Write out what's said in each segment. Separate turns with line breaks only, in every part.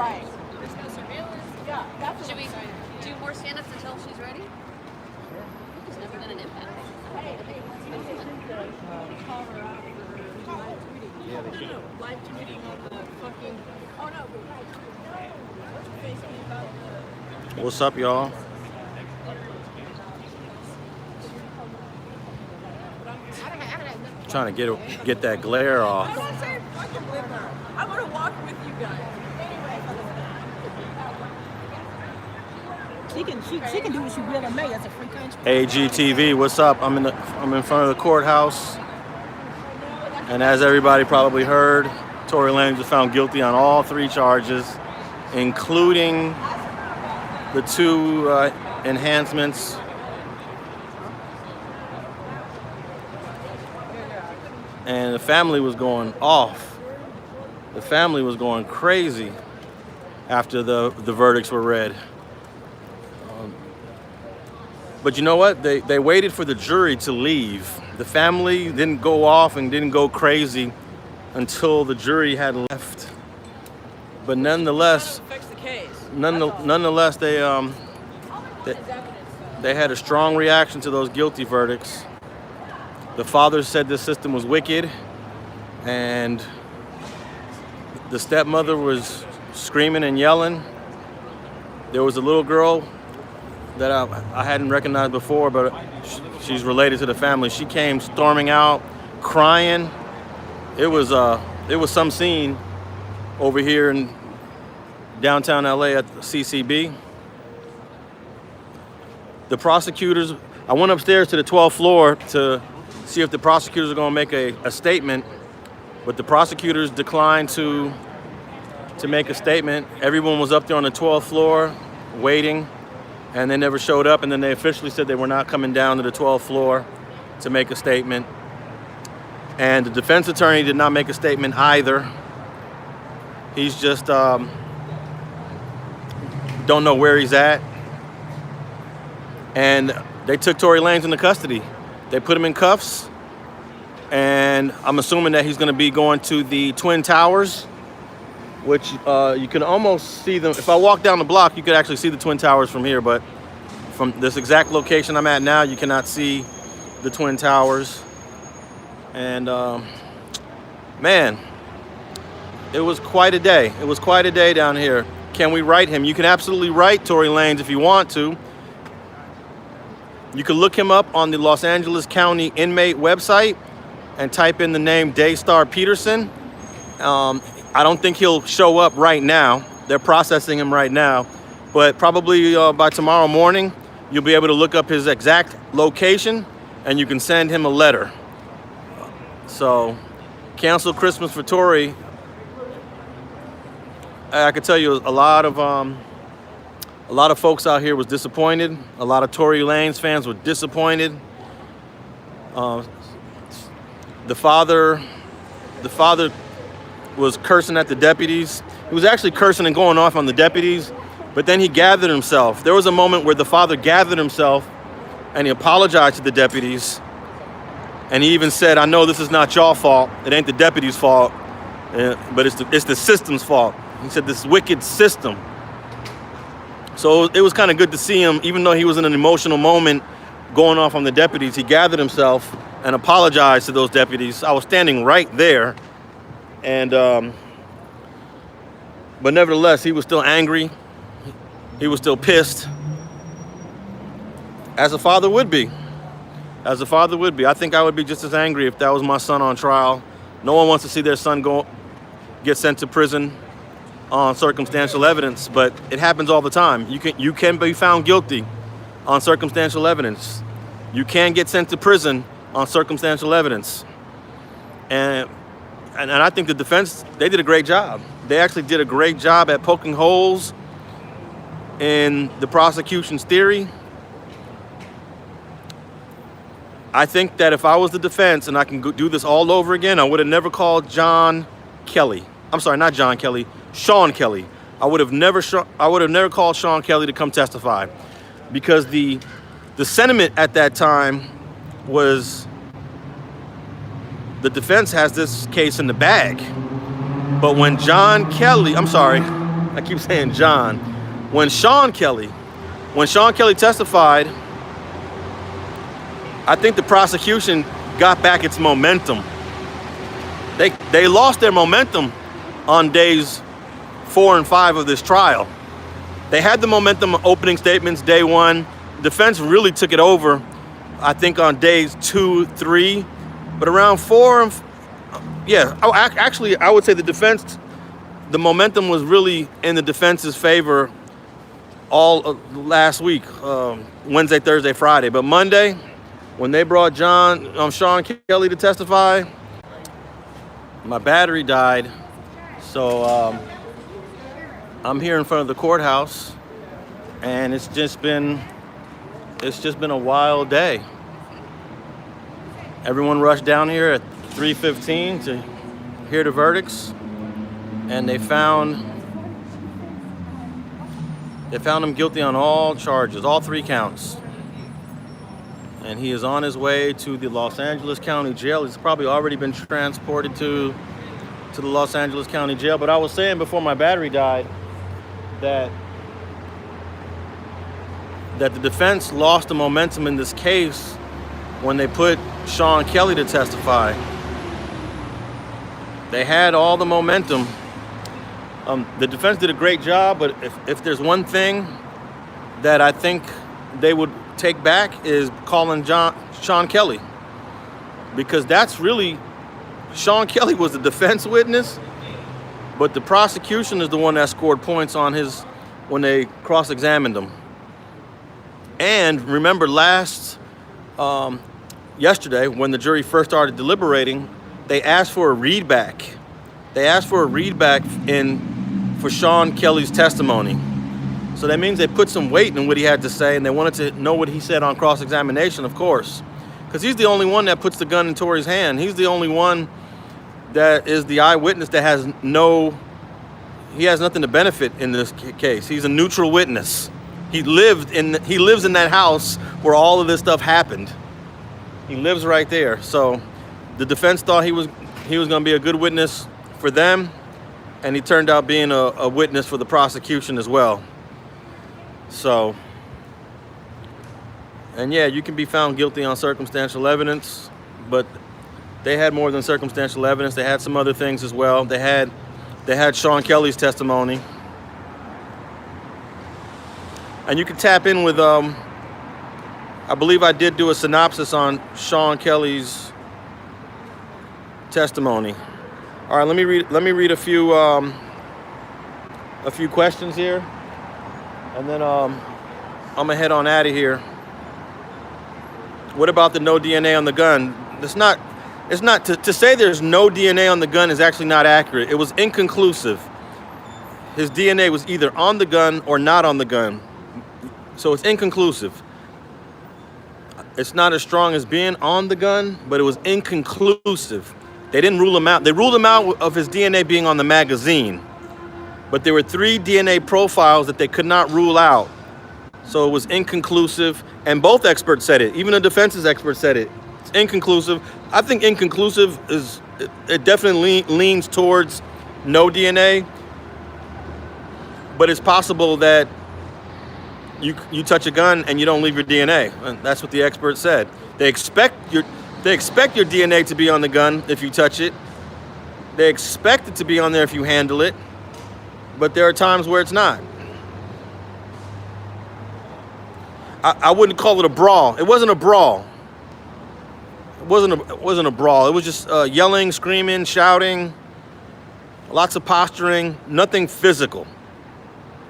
Right. There's no surveillance. Yeah, that's
Should we do more stand-ups until she's ready? She's never been an impact.
Live tweeting on the fucking. Oh no, what's your face about the.
What's up, y'all? Trying to get that glare off.
I don't say fucking with her. I want to walk with you guys.
She can do what she will in May. That's a free country.
AGTV, what's up? I'm in front of the courthouse, and as everybody probably heard, Tory Lanez was found guilty on all 3 charges, including the 2 enhancements. And the family was going off. The family was going crazy after the verdicts were read. But you know what? They waited for the jury to leave. The family didn't go off and didn't go crazy until the jury had left. But nonetheless, they had a strong reaction to those guilty verdicts. The father said the system was wicked, and the stepmother was screaming and yelling. There was a little girl that I hadn't recognized before, but she's related to the family. She came storming out, crying. It was some scene over here in downtown LA at the CCB. The prosecutors, I went upstairs to the 12th floor to see if the prosecutors are going to make a statement, but the prosecutors declined to make a statement. Everyone was up there on the 12th floor waiting, and they never showed up, and then they officially said they were not coming down to the 12th floor to make a statement. And the defense attorney did not make a statement either. He's just don't know where he's at. And they took Tory Lanez into custody. They put him in cuffs, and I'm assuming that he's going to be going to the Twin Towers, which you can almost see them. If I walk down the block, you could actually see the Twin Towers from here, but from this exact location I'm at now, you cannot see the Twin Towers. And man, it was quite a day. It was quite a day down here. Can we write him? You can absolutely write Tory Lanez if you want to. You can look him up on the Los Angeles County inmate website and type in the name Daystar Peterson. I don't think he'll show up right now. They're processing him right now. But probably by tomorrow morning, you'll be able to look up his exact location and you can send him a letter. So, cancel Christmas for Tory. I can tell you a lot of folks out here was disappointed. A lot of Tory Lanez fans were disappointed. The father was cursing at the deputies. He was actually cursing and going off on the deputies, but then he gathered himself. There was a moment where the father gathered himself and he apologized to the deputies. And he even said, "I know this is not your fault. It ain't the deputies' fault, but it's the system's fault." He said, "This wicked system." So it was kind of good to see him, even though he was in an emotional moment going off on the deputies. He gathered himself and apologized to those deputies. I was standing right there, and but nevertheless, he was still angry. He was still pissed, as a father would be. As a father would be. I think I would be just as angry if that was my son on trial. No one wants to see their son get sent to prison on circumstantial evidence, but it happens all the time. You can be found guilty on circumstantial evidence. You can get sent to prison on circumstantial evidence. And I think the defense, they did a great job. They actually did a great job at poking holes in the prosecution's theory. I think that if I was the defense and I can do this all over again, I would have never called Sean Kelly. I would have never called Sean Kelly to come testify, because the sentiment at that time was the defense has this case in the bag. But when John Kelly, I keep saying John. When Sean Kelly testified, I think the prosecution got back its momentum. They lost their momentum on days 4 and 5 of this trial. They had the momentum of opening statements day 1. The defense really took it over, I think, on days 2, 3. But around 4, actually, I would say the momentum was really in the defense's favor all last week, Wednesday, Thursday, Friday. But Monday, when they brought Sean Kelly to testify, my battery died. So I'm here in front of the courthouse, and it's just been a wild day. Everyone rushed down here at 3:15 to hear the verdicts, and they found him guilty on all charges, all 3 counts. And he is on his way to the Los Angeles County Jail. He's probably already been transported to the Los Angeles County Jail. But I was saying before my battery died that the defense lost the momentum in this case when they put Sean Kelly to testify. They had all the momentum. The defense did a great job, but if there's one thing that I think they would take back is calling Sean Kelly, because that's really, Sean Kelly was the defense witness, but the prosecution is the one that scored points on when they cross-examined him. And remember yesterday, when the jury first started deliberating, they asked for a readback. They asked for a readback for Sean Kelly's testimony. So that means they put some weight in what he had to say, and they wanted to know what he said on cross-examination, of course. Because he's the only one that puts the gun in Tory's hand. He's the only one that is the eyewitness that has nothing to benefit in this case. He's a neutral witness. He lives in that house where all of this stuff happened. He lives right there. So the defense thought he was going to be a good witness for them, and he turned out being a witness for the prosecution as well. So, and yeah, you can be found guilty on circumstantial evidence, but they had more than circumstantial evidence. They had some other things as well. They had Sean Kelly's testimony. And you can tap in with, I believe I did do a synopsis on Sean Kelly's testimony. All right, let me read a few questions here, and then I'm gonna head on out of here. What about the no DNA on the gun? It's not to say there's no DNA on the gun is actually not accurate. It was inconclusive. His DNA was either on the gun or not on the gun. So it's inconclusive. It's not as strong as being on the gun, but it was inconclusive. They didn't rule him out. They ruled him out of his DNA being on the magazine. But there were 3 DNA profiles that they could not rule out. So it was inconclusive, and both experts said it. Even the defense's expert said it. It's inconclusive. I think inconclusive it definitely leans towards no DNA. But it's possible that you touch a gun and you don't leave your DNA. And that's what the expert said. They expect your DNA to be on the gun if you touch it. They expect it to be on there if you handle it. But there are times where it's not. I wouldn't call it a brawl. It wasn't a brawl. It wasn't a brawl. It was just yelling, screaming, shouting, lots of posturing, nothing physical.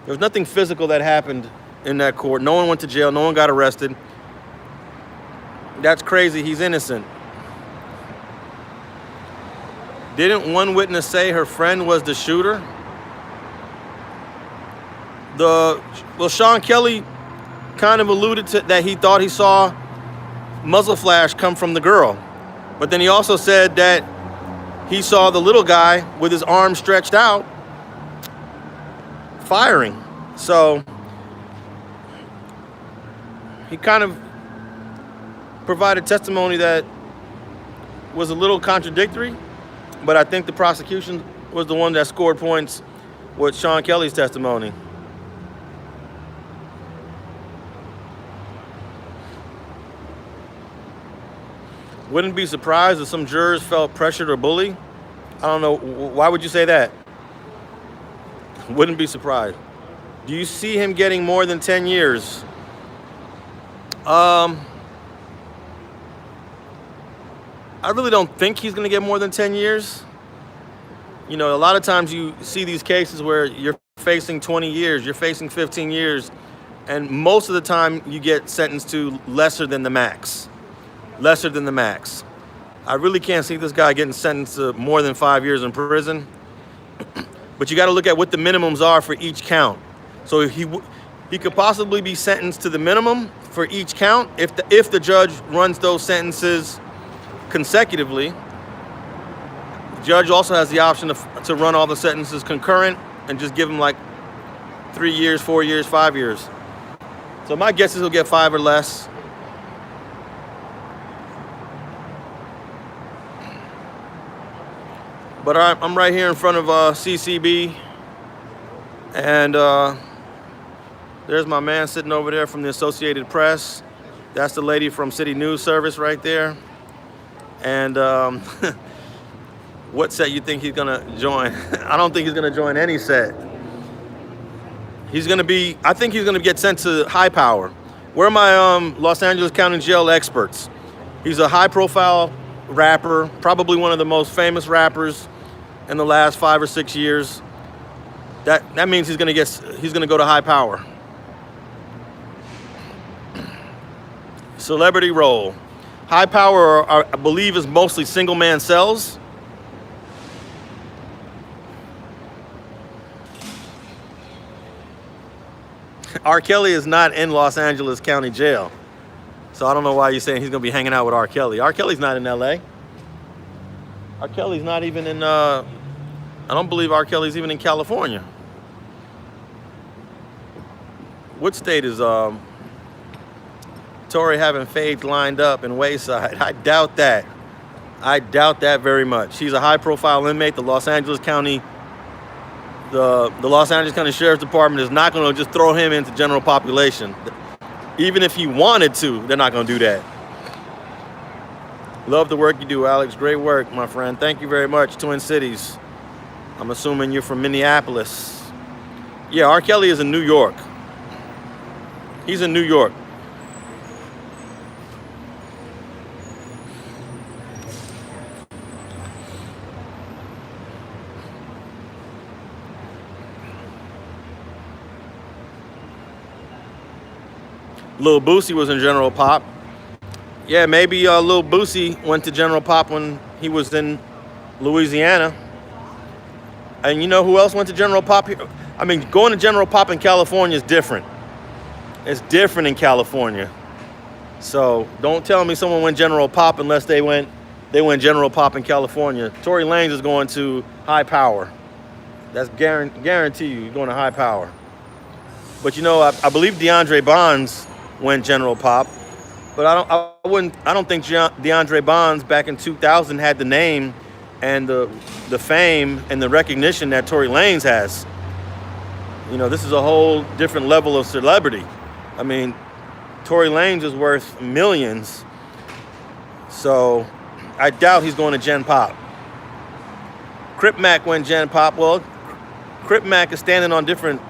There was nothing physical that happened in that court. No one went to jail. No one got arrested. That's crazy. He's innocent. Didn't one witness say her friend was the shooter? Sean Kelly kind of alluded to that he thought he saw muzzle flash come from the girl. But then he also said that he saw the little guy with his arm stretched out firing. So he kind of provided testimony that was a little contradictory, but I think the prosecution was the one that scored points with Sean Kelly's testimony. Wouldn't be surprised if some jurors felt pressured or bullied. I don't know. Why would you say that? Wouldn't be surprised. Do you see him getting more than 10 years? I really don't think he's going to get more than 10 years. You know, a lot of times you see these cases where you're facing 20 years, you're facing 15 years, and most of the time you get sentenced to lesser than the max. Lesser than the max. I really can't see this guy getting sentenced to more than 5 years in prison. But you got to look at what the minimums are for each count. So he could possibly be sentenced to the minimum for each count if the judge runs those sentences consecutively. The judge also has the option to run all the sentences concurrent and just give him like 3 years, 4 years, 5 years. So my guess is he'll get 5 or less. But I'm right here in front of CCB, and there's my man sitting over there from the Associated Press. That's the lady from City News Service right there. And what set you think he's gonna join? I don't think he's gonna join any set. I think he's gonna get sent to high power. Where are my Los Angeles County Jail experts? He's a high profile rapper, probably one of the most famous rappers in the last 5 or 6 years. That means he's gonna go to high power. Celebrity role. High power, I believe, is mostly single man cells. R. Kelly is not in Los Angeles County Jail. So I don't know why you're saying he's gonna be hanging out with R. Kelly. R. Kelly's not in LA. R. Kelly's not even in, I don't believe R. Kelly's even in California. What state is Tory having Fades lined up in Wayside? I doubt that. I doubt that very much. He's a high profile inmate. The Los Angeles County Sheriff's Department is not gonna just throw him into general population. Even if he wanted to, they're not gonna do that. Love the work you do, Alex. Great work, my friend. Thank you very much. Twin Cities. I'm assuming you're from Minneapolis. Yeah, R. Kelly is in New York. He's in New York. Lil Boosie was in General Pop. Yeah, maybe Lil Boosie went to General Pop when he was in Louisiana. And you know who else went to General Pop here? I mean, going to General Pop in California is different. It's different in California. So don't tell me someone went General Pop unless they went General Pop in California. Tory Lanez is going to high power. That's guarantee you, you're going to high power. But you know, I believe DeAndre Bonds went General Pop. But I don't think DeAndre Bonds back in 2000 had the name and the fame and the recognition that Tory Lanez has. You know, this is a whole different level of celebrity. I mean, Tory Lanez is worth millions. So I doubt he's going to Gen Pop. Crip Mac went Gen Pop. Well, Crip Mac is standing on different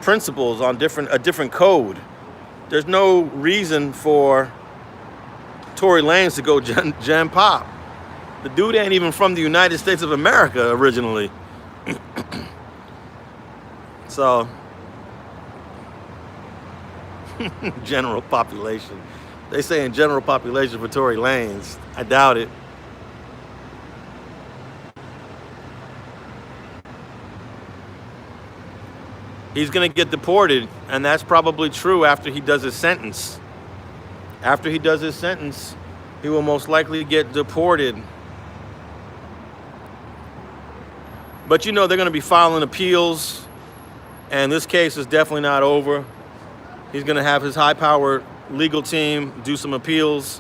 principles, on a different code. There's no reason for Tory Lanez to go Gen Pop. The dude ain't even from the United States of America originally. So, general population. They saying general population for Tory Lanez. I doubt it. He's gonna get deported, and that's probably true after he does his sentence. After he does his sentence, he will most likely get deported. But you know they're gonna be filing appeals, and this case is definitely not over. He's gonna have his high-powered legal team do some appeals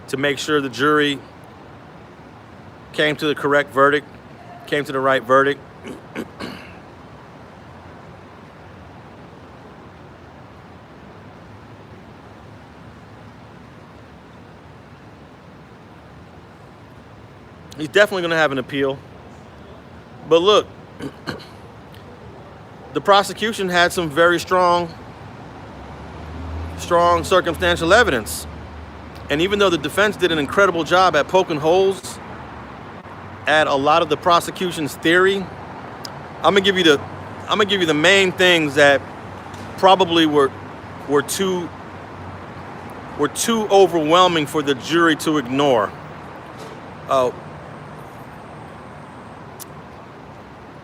to make sure the jury came to the correct verdict, came to the right verdict. He's definitely going to have an appeal. But look, the prosecution had some very strong circumstantial evidence. And even though the defense did an incredible job at poking holes at a lot of the prosecution's theory, I'm gonna give you the main things that probably were too overwhelming for the jury to ignore.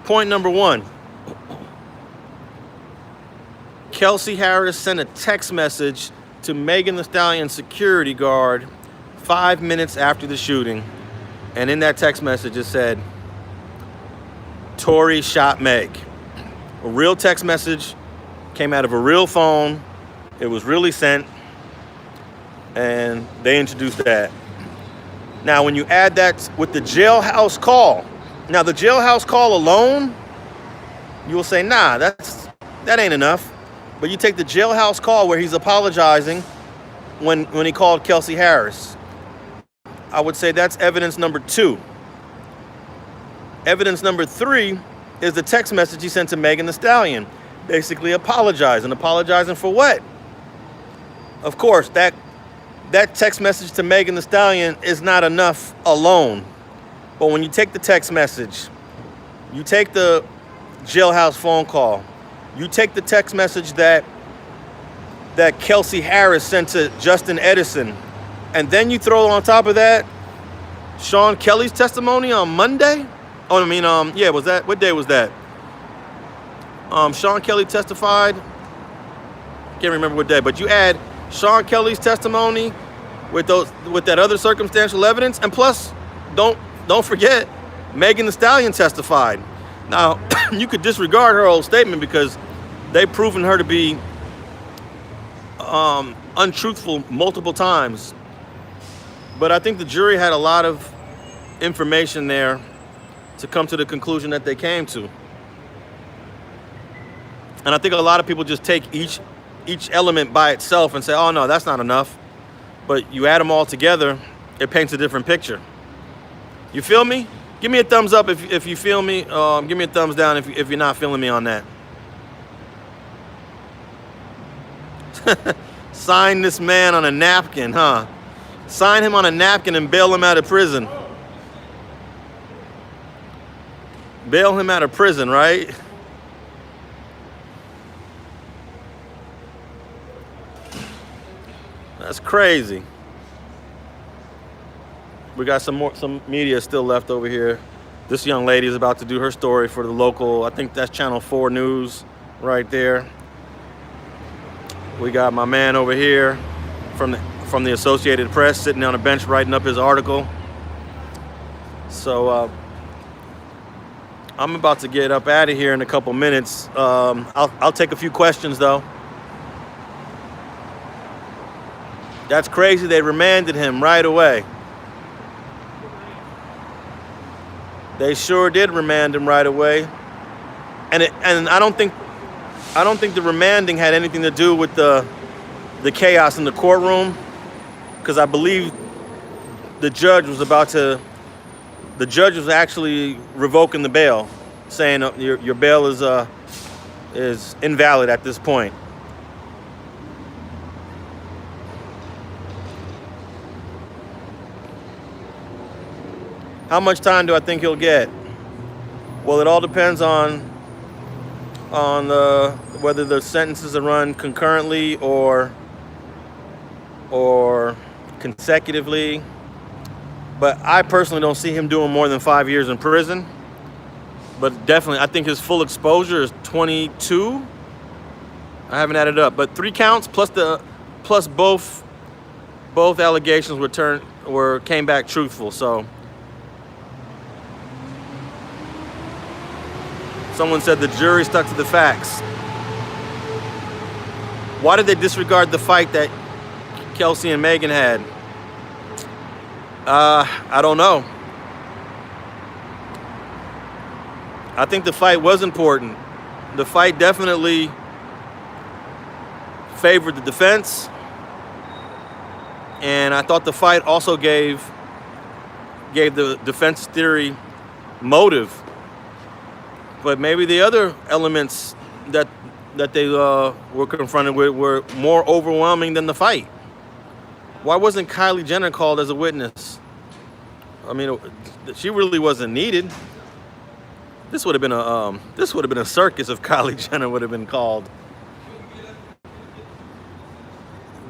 Point number one. Kelsey Harris sent a text message to Megan Thee Stallion's security guard 5 minutes after the shooting. And in that text message, it said, Tory shot Meg. A real text message, came out of a real phone. It was really sent. And they introduced that. Now, when you add that with the jailhouse call, now the jailhouse call alone, you will say, nah, that ain't enough. But you take the jailhouse call where he's apologizing when he called Kelsey Harris. I would say that's evidence number 2. Evidence number 3 is the text message he sent to Megan Thee Stallion, basically apologizing. Apologizing for what? Of course, that text message to Megan Thee Stallion is not enough alone. But when you take the text message, you take the jailhouse phone call, you take the text message that Kelsey Harris sent to Justin Edison, and then you throw on top of that Sean Kelly's testimony on Monday. Oh, I mean, yeah, was that, what day was that? Sean Kelly testified. Can't remember what day, but you add Sean Kelly's testimony with that other circumstantial evidence, and plus, don't forget, Megan Thee Stallion testified. Now, you could disregard her whole statement because they've proven her to be untruthful multiple times. But I think the jury had a lot of information there to come to the conclusion that they came to. And I think a lot of people just take each element by itself and say, oh no, that's not enough. But you add them all together, it paints a different picture. You feel me? Give me a thumbs up if you feel me. Give me a thumbs down if you're not feeling me on that. Sign this man on a napkin, huh? Sign him on a napkin and bail him out of prison. Bail him out of prison, right? That's crazy. We got some media still left over here. This young lady is about to do her story for the local, I think that's Channel 4 News right there. We got my man over here from the Associated Press sitting on a bench writing up his article. So I'm about to get up out of here in a couple minutes. I'll take a few questions though. That's crazy, they remanded him right away. They sure did remand him right away. And I don't think the remanding had anything to do with the chaos in the courtroom, because I believe the judge was actually revoking the bail, saying your bail is invalid at this point. How much time do I think he'll get? Well, it all depends on whether the sentences are run concurrently or consecutively. But I personally don't see him doing more than 5 years in prison. But definitely, I think his full exposure is 22. I haven't added up, but 3 counts plus both allegations came back truthful. So someone said the jury stuck to the facts. Why did they disregard the fight that Kelsey and Megan had? I don't know. I think the fight was important. The fight definitely favored the defense. And I thought the fight also gave the defense theory motive. But maybe the other elements that they were confronted with were more overwhelming than the fight. Why wasn't Kylie Jenner called as a witness? I mean, she really wasn't needed. This would have been a circus if Kylie Jenner would have been called.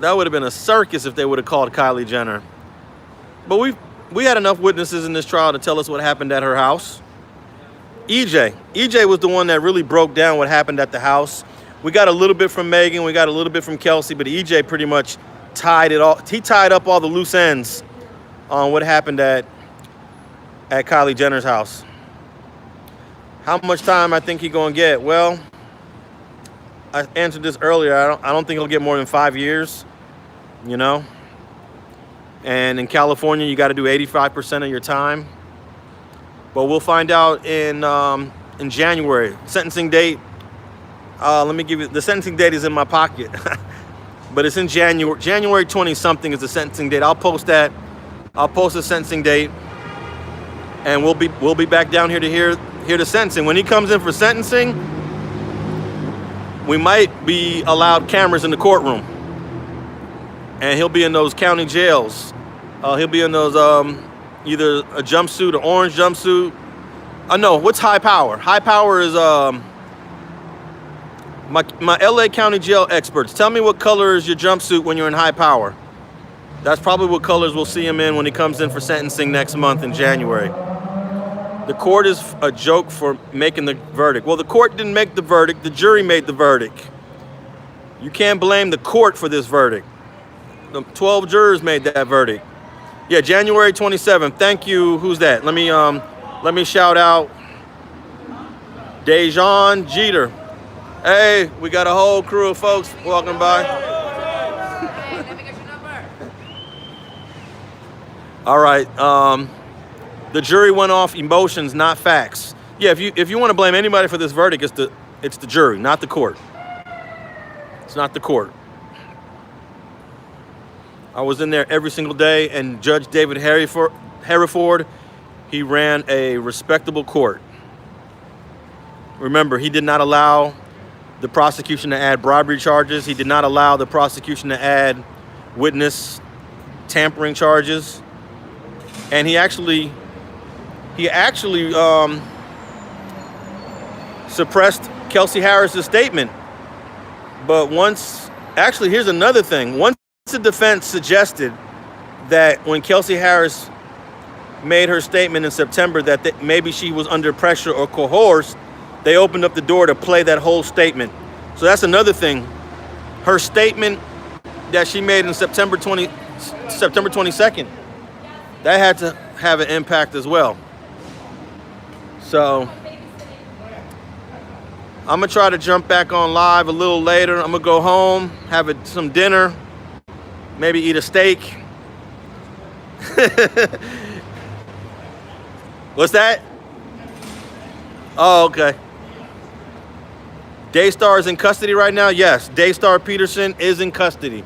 That would have been a circus if they would have called Kylie Jenner. But we had enough witnesses in this trial to tell us what happened at her house. EJ was the one that really broke down what happened at the house. We got a little bit from Megan, we got a little bit from Kelsey, but EJ pretty much tied it all. He tied up all the loose ends on what happened at Kylie Jenner's house. How much time I think he's gonna get? Well, I answered this earlier. I don't think he'll get more than 5 years, you know? And in California, you got to do 85% of your time. But we'll find out in January. Sentencing date, let me give you, the sentencing date is in my pocket. But it's in January. January 20-something is the sentencing date. I'll post that. I'll post the sentencing date. And we'll be back down here to hear the sentencing. When he comes in for sentencing, we might be allowed cameras in the courtroom. And he'll be in those county jails. He'll be in those either a jumpsuit, an orange jumpsuit. No, what's high power? High power is my LA County jail experts. Tell me what color is your jumpsuit when you're in high power. That's probably what colors we'll see him in when he comes in for sentencing next month in January. The court is a joke for making the verdict. Well, the court didn't make the verdict. The jury made the verdict. You can't blame the court for this verdict. The 12 jurors made that verdict. Yeah, January 27th. Thank you. Who's that? Let me shout out Dejan Jeter. Hey, we got a whole crew of folks walking by.
Hey, let me get your number.
All right. The jury went off emotions, not facts. Yeah, if you want to blame anybody for this verdict, it's the jury, not the court. It's not the court. I was in there every single day, and Judge David Hereford, he ran a respectable court. Remember, he did not allow the prosecution to add bribery charges. He did not allow the prosecution to add witness tampering charges. And he actually suppressed Kelsey Harris's statement. But here's another thing. Once the defense suggested that when Kelsey Harris made her statement in September that maybe she was under pressure or coerced, they opened up the door to play that whole statement. So that's another thing. Her statement that she made in September 22nd, that had to have an impact as well. So I'm gonna try to jump back on live a little later. I'm gonna go home, have some dinner, maybe eat a steak. What's that? Oh, okay. Daystar is in custody right now? Yes, Daystar Peterson is in custody.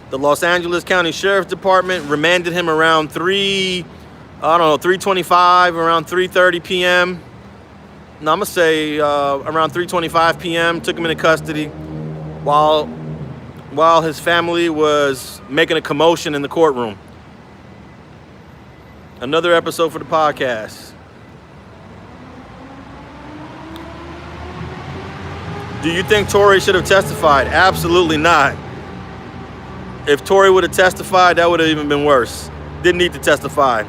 The Los Angeles County Sheriff's Department remanded him around 3:25, around 3:30 p.m. No, I'm gonna say around 3:25 p.m. Took him into custody while his family was making a commotion in the courtroom. Another episode for the podcast. Do you think Tory should have testified? Absolutely not. If Tory would have testified, that would have even been worse. Didn't need to testify.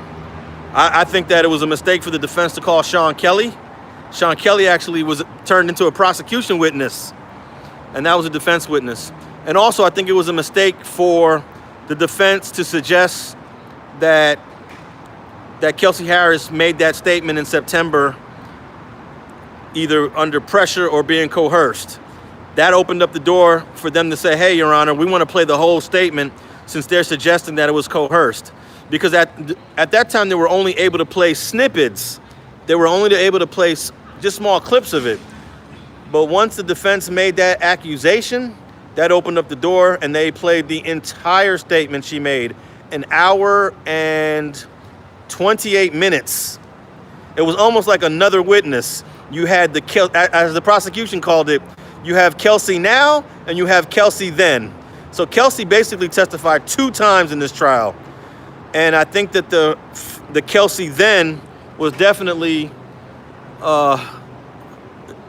I think that it was a mistake for the defense to call Sean Kelly. Sean Kelly actually was turned into a prosecution witness, and that was a defense witness. And also, I think it was a mistake for the defense to suggest that Kelsey Harris made that statement in September either under pressure or being coerced. That opened up the door for them to say, hey, Your Honor, we want to play the whole statement since they're suggesting that it was coerced. Because at that time, they were only able to play snippets. They were only able to play just small clips of it. But once the defense made that accusation, that opened up the door, and they played the entire statement she made, an hour and 28 minutes. It was almost like another witness. You had as the prosecution called it, you have Kelsey now and you have Kelsey then. So Kelsey basically testified 2 times in this trial. And I think that the Kelsey then was definitely,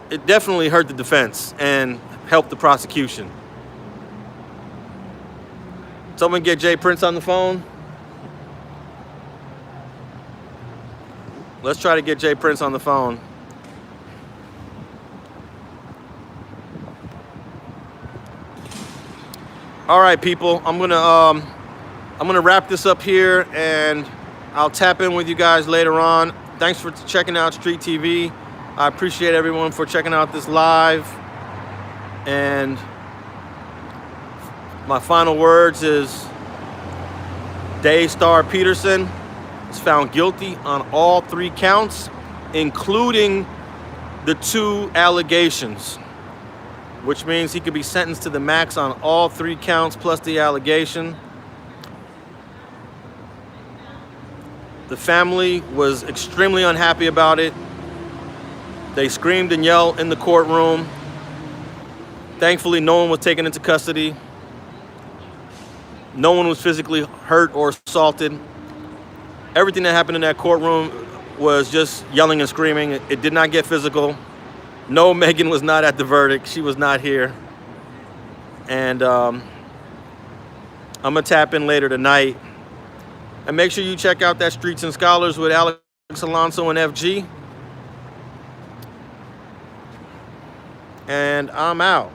it definitely hurt the defense and helped the prosecution. Someone get Jay Prince on the phone. Let's try to get Jay Prince on the phone. All right, people. I'm gonna wrap this up here, and I'll tap in with you guys later on. Thanks for checking out Street TV. I appreciate everyone for checking out this live. And my final words is Daystar Peterson is found guilty on all 3 counts, including the 2 allegations, which means he could be sentenced to the max on all 3 counts plus the allegation. The family was extremely unhappy about it. They screamed and yelled in the courtroom. Thankfully, no one was taken into custody. No one was physically hurt or assaulted. Everything that happened in that courtroom was just yelling and screaming. It did not get physical. No, Megan was not at the verdict. She was not here. And I'm gonna tap in later tonight. And make sure you check out that Streets and Scholars with Alex, Alonso, and FG. And I'm out.